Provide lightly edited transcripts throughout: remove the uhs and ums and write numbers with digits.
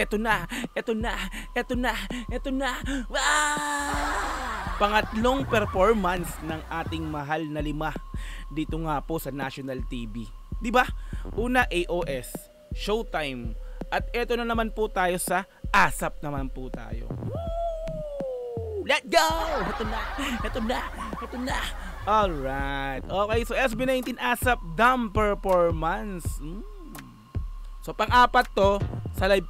Eto na, eto na, eto na, eto na. Pangatlong performance ng ating mahal na lima dito nga po sa National TV. 'Di ba? Una AOS, Showtime, at eto na naman po tayo sa ASAP naman po tayo. Let's go! Eto na, eto na, eto na. Alright. Okay, so SB19 ASAP Dam Performance. So pang-apat to sa live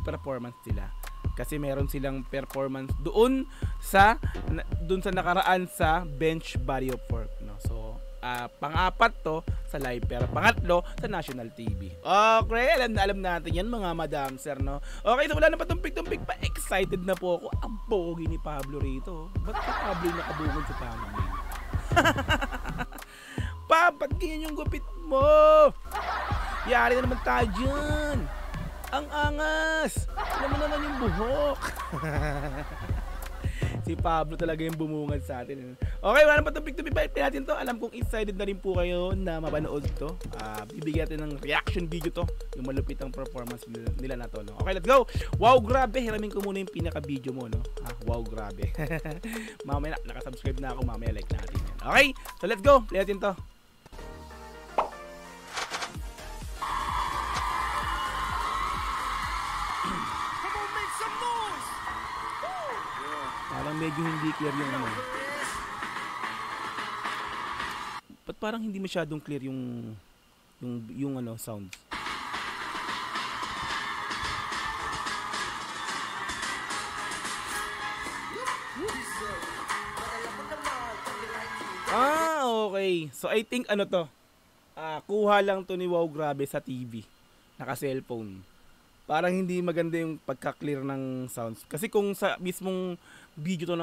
performance sila. Kasi meron silang performance doon sa nakaraan sa bench body of work, no. So pang-apat to sa live, pero pangatlo sa National TV. Okay, alam natin yan mga madam sir, no. Okay, so wala na patumpik-tumpik pa, excited na po ako. Ang pogi ni Pablo rito. Ba't si Pablo nakabungod sa family? Ba't ganyan yung gupit mo? Yari na naman tayo dyan. Ang angas. Alam mo naman yung buhok. Si Pablo talaga yung bumungad sa atin. Okay, wala na pa tumpik-tumpik pa natin to. Alam kong excited na rin po kayo na mapanood to. Bibigyan natin ng reaction video to. Yung malupit ang performance nila na to, no? Okay, let's go. Wow, grabe. Hiramin ko muna yung pinaka-video mo, no? Wow, grabe. Mamaya nakasubscribe na ako. Mamaya like natin yan. Okay, so let's go. Play natin to. Parang medyo hindi clear yung ano. Ba't parang hindi masyadong clear yung ano, sounds? Okay. So I think ano to? Kuha lang to ni Wow Grabe sa TV. Naka-cellphone. Parang hindi maganda yung pagka-clear ng sounds. Kasi kung sa mismong video to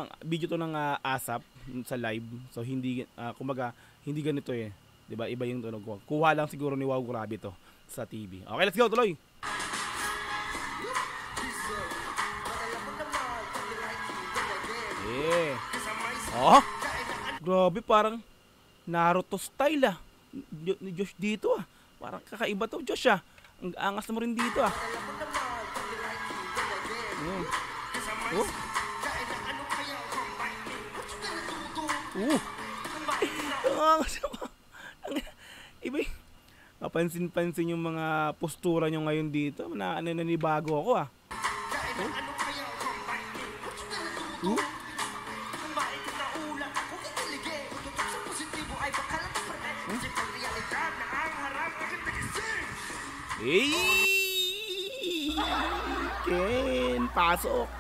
ng ASAP sa live, so hindi kumaga hindi ganito eh. 'Di ba? Iba yung tunog ko. Kuha lang siguro ni Wow Grabe to sa TV. Okay, let's go, tuloy. Yeah. Oh. Grabe, parang Naruto style ni Josh dito Parang kakaiba to, Josh Ang angas mo rin dito Iba Papansin-pansin yung mga postura nyo ngayon dito. Nanibago ako Ken, pasok.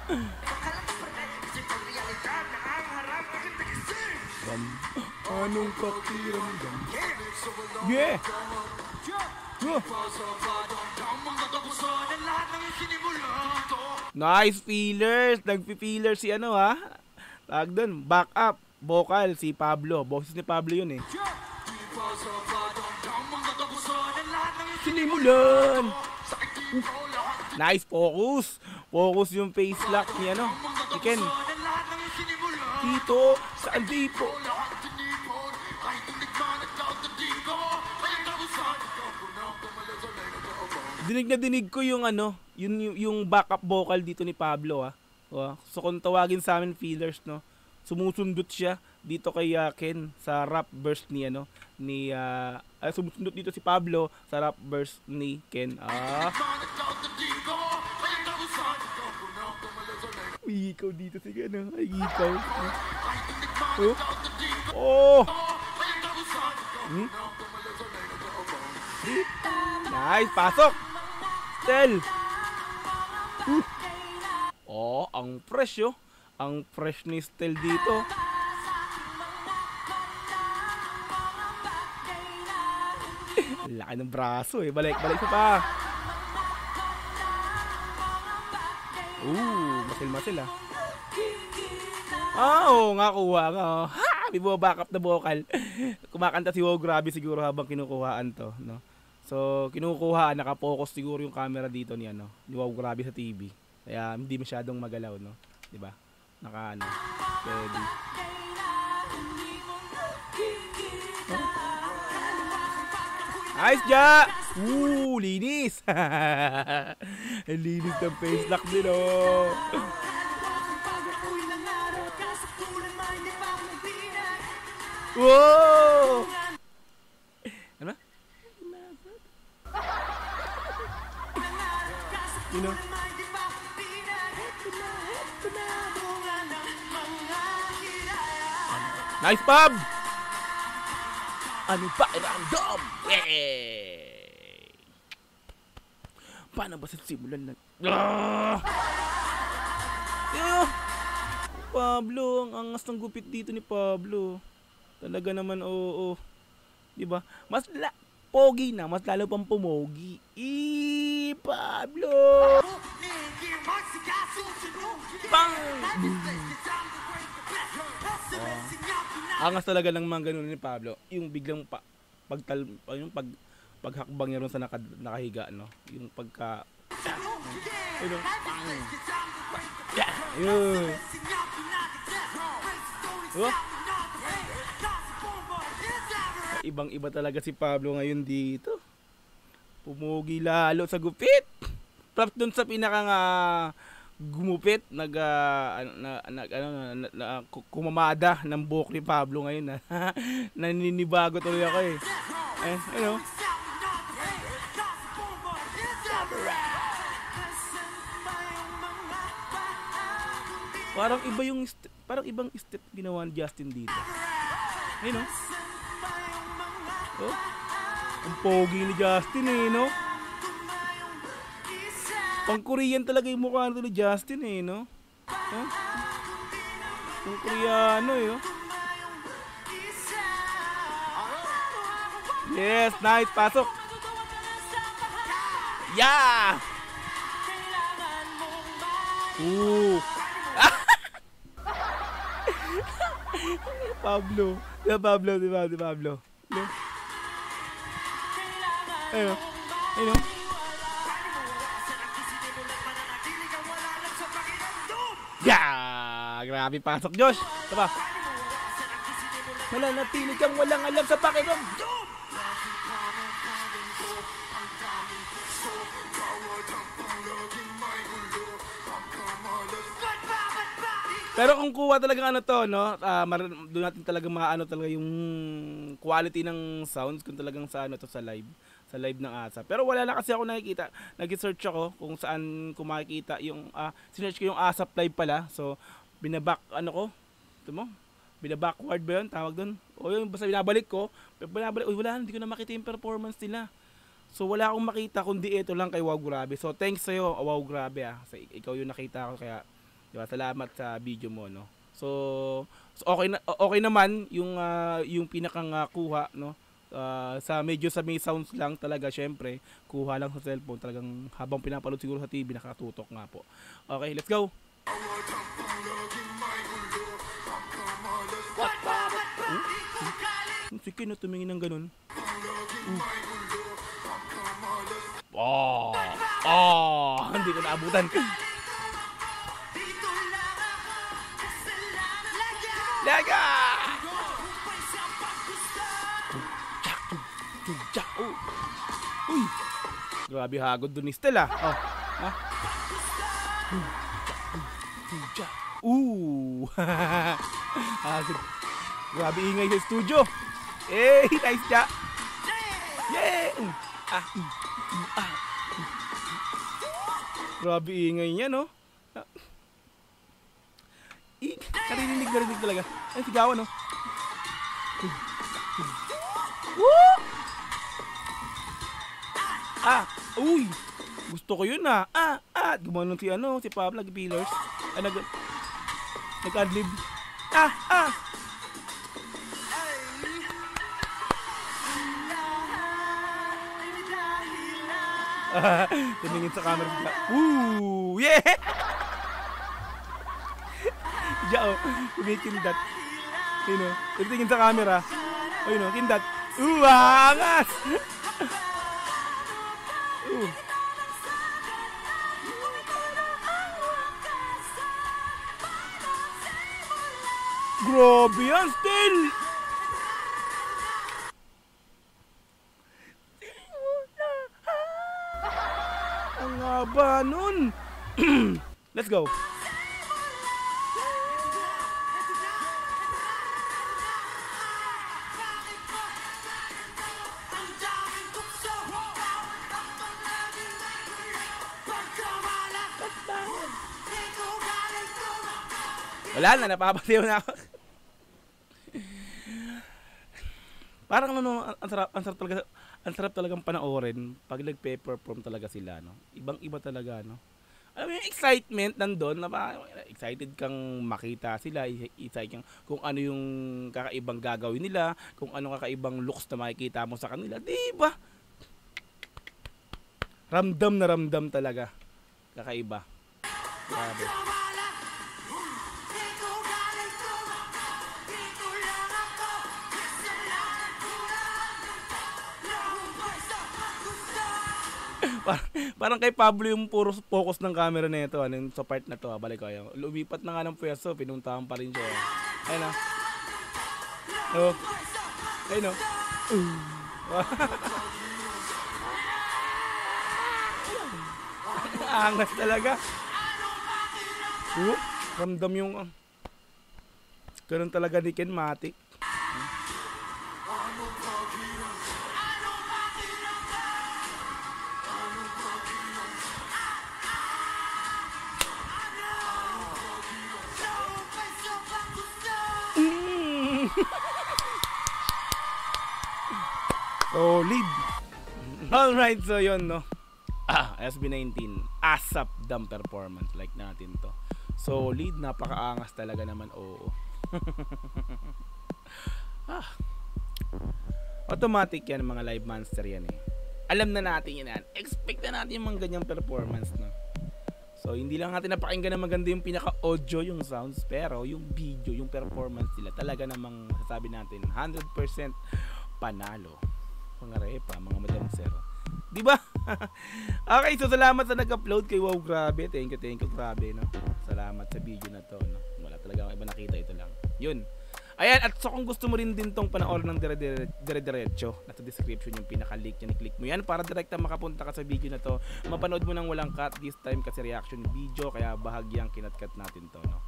Anong pakiramdam? Yeah. Nice feelers. Nagpi-feelers si ano Tag doon, back up vocal si Pablo. Boses ni Pablo yun Sinimulan. Nice focus. Focus yung face lock ni ni Ken. Dito sa Aldipo. Dinig na dinig ko yung yung backup vocal dito ni Pablo So kung tawagin sa amin feelers, no, sumusundot siya dito kay Ken sa rap verse ni sumusunod dito si Pablo sa rap verse ni Ken. Ikaw dito si Ken. Ay, ikaw. Nice, pasok. Stel. Ang fresh Ang fresh ni Stel dito. Laki ng braso Balik pa. Masil-masil oo nga, kuha nga may backup na vocal. Kumakanta si Wow Grabe siguro habang kinukuhaan to, no? So kinukuhaan, nakapokus siguro yung camera dito ni Wow Grabe sa TV. Kaya hindi masyadong magalaw, no? 'Di ba? Steady. Nice, Ja! Linis! Ang linis ng face lock din, oh. Wow! Ano? You know? Nice, Bob! Ano ba? Random! Yay! Paano ba sa simulan na? Pablo, ang angas ng gupit dito ni Pablo. Talaga naman, oo. Diba? Pogi na, mas lalo pang pumogi. Pablo! Pang! Angas talaga ng mga ganun ni Pablo. Yung biglang paghakbang niya ron sa nakahiga, no? Yung pagka... Ayun. Ayun. Oh. Ibang-iba talaga si Pablo ngayon dito. Pumugi lalo sa gupit. Props dun sa pinakang gumupit, kumamada ng buhok ni Pablo ngayon. Naninibago tuloy ako eh. Ano? Parang ibang step ginawa ni Justin dito. Ayun, no? Oh, ang pogi ni Justin eh, no? Pang Korean talaga yung mukha nito ni Justin eh, no? Huh? Pang Koreano eh, oh. Yes, nice, pasok. Yeah! Pablo. Di Pablo. Ayun. Yeah! Grabe pasok, Josh. Diba? Mananatili kang walang alam sa pakiramdam. Pero kung kuha talaga ano to, no, doon natin talaga maano talaga yung quality ng sounds kung talagang sa ano to sa live ng ASAP. Pero wala na kasi ako nakikita. Nag-search ako kung saan ko makikita yung sinearch ko yung ASAP live pala. So binabackward ba yun tawag doon? O yun basta binabalik ko. Wala, hindi ko na makita yung performance nila. So wala akong makita kundi ito lang kay Wow Grabe. So thanks sa'yo, Wow Grabe ah. So, ikaw yung nakita ko kaya diba, salamat sa video mo, no. So okay naman yung pinakang kuha, no. Sa medyo sa may sounds lang talaga, syempre kuha lang sa cellphone, talagang habang pinapanood siguro sa TV nakatutok nga po. Okay, let's go. Sige na tumingin ng ganun. Hindi ko naabutan. Laga! Uy! Grabe hagod dun ni Stella. Hagod. Grabe ingay sa studio. Nice ja. Yeah! Grabe ingay niya, no? Narinig talaga. Ay, sigawan, no? Woo! Uy! Gusto ko yun, gumanon si Pablo, nag-pillars. Nag-adlib. Tumingin sa camera sila. Yeah! Diyan, kumikindat. Sino? Tingin sa camera. Ayun, kindat. Angas! Grabe yan, still! Haba nun. Let's go. Wala na, napapatiw na ako. Parang ano, ang sarap talagang panoorin pag nagpe-perform talaga sila, no? Ibang-iba talaga, no? Alam mo yung excitement nandun, na excited kang makita sila, excited kang kung ano yung kakaibang gagawin nila, kung ano kakaibang looks na makikita mo sa kanila, di ba? Ramdam na ramdam talaga. Kakaiba. Grabe. Parang kay Pablo yung puro focus ng camera na ito, ano, sa part na to, balik ko yun. Lumipat na nga ng pwesto, pinuntahan pa rin siya. Ayun na. Oh. Ayun o. Angas talaga. Ramdam yung ganun talaga ni Ken Matic. Solid. Alright, so yun, no. SB19, ASAP dumb performance like natin to. Solid, napakaangas talaga naman, oo. Automatic yan, mga live monster yan eh. Alam na natin yan. Expect na natin yung mga ganyang performance, no. So, hindi lang natin napakinggan na maganda yung pinaka-audio, yung sounds, pero yung video, yung performance nila, talaga namang sasabi natin, 100% panalo. Mga repa, mga madam sir. Di ba? Okay, so salamat sa nag-upload kay Wow, grabe. Thank you, grabe, no. Salamat sa video na to, no. Wala talaga akong iba nakita, ito lang. Yun. Ayan, at so kung gusto mo rin din tong panoorin ng dire-diretso, nasa description yung pinaka-link niya, i-click mo yan para direkta makapunta ka sa video na to. Mapanood mo nang walang cut this time kasi reaction video, kaya bahagyang kinat-cut natin to, no.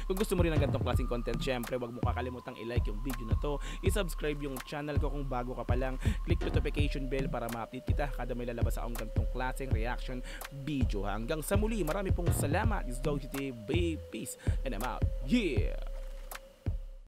Kung gusto mo rin ng ganitong klaseng content, syempre wag mo kakalimutang i-like yung video na to, i-subscribe yung channel ko kung bago ka pa lang, click notification bell para ma-update kita kada may lalabas akong ganitong klaseng reaction video. Hanggang sa muli, marami pong salamat. This is Dog City, peace and I'm out. Yeah!